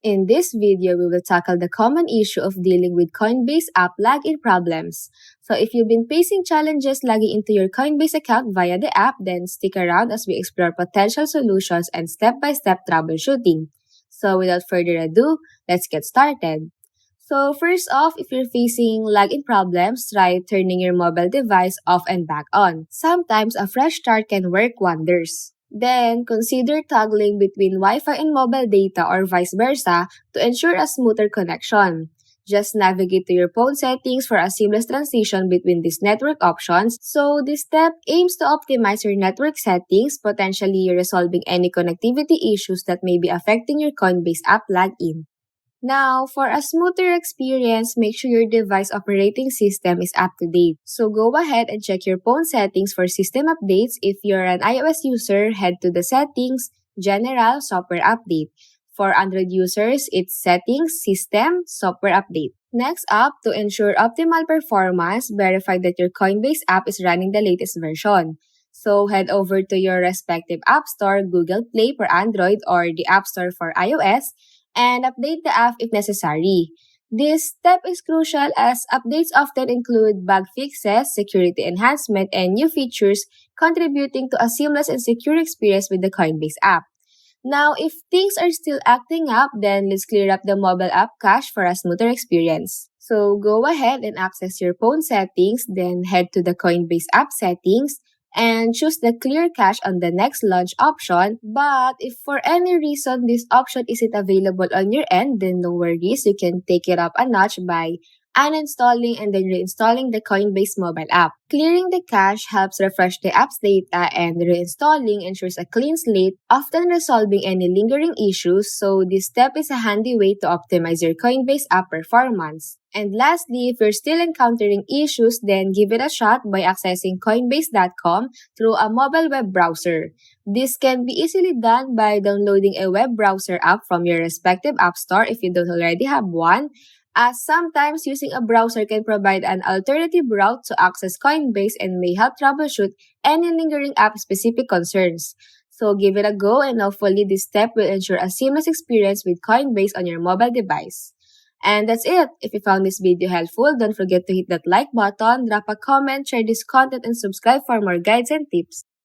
In this video, we will tackle the common issue of dealing with Coinbase app login problems. So if you've been facing challenges logging into your Coinbase account via the app, then stick around as we explore potential solutions and step-by-step troubleshooting. So without further ado, let's get started. So first off, if you're facing login problems, try turning your mobile device off and back on. Sometimes a fresh start can work wonders. Then, consider toggling between Wi-Fi and mobile data or vice versa to ensure a smoother connection. Just navigate to your phone settings for a seamless transition between these network options. So, this step aims to optimize your network settings, potentially resolving any connectivity issues that may be affecting your Coinbase app login. Now, for a smoother experience, make sure your device operating system is up to date. So go ahead and check your phone settings for system updates. If you're an iOS user, head to the Settings, General, Software Update. For Android users, it's Settings, System, Software Update. Next up, to ensure optimal performance, verify that your Coinbase app is running the latest version. So head over to your respective App Store, Google Play for Android or the App Store for iOS, and update the app if necessary. This step is crucial as updates often include bug fixes, security enhancement, and new features contributing to a seamless and secure experience with the Coinbase app. Now, if things are still acting up, then let's clear up the mobile app cache for a smoother experience. So go ahead and access your phone settings, then head to the Coinbase app settings, and choose the clear cache on the next launch option. But if for any reason this option isn't available on your end, then no worries, you can take it up a notch by uninstalling and then reinstalling the Coinbase mobile app. Clearing the cache helps refresh the app's data, and reinstalling ensures a clean slate, often resolving any lingering issues. So this step is a handy way to optimize your Coinbase app performance. And lastly, if you're still encountering issues, then give it a shot by accessing Coinbase.com through a mobile web browser. This can be easily done by downloading a web browser app from your respective app store if you don't already have one, as sometimes using a browser can provide an alternative route to access Coinbase and may help troubleshoot any lingering app-specific concerns. So give it a go, and hopefully this step will ensure a seamless experience with Coinbase on your mobile device. And that's it. If you found this video helpful, don't forget to hit that like button, drop a comment, share this content, and subscribe for more guides and tips.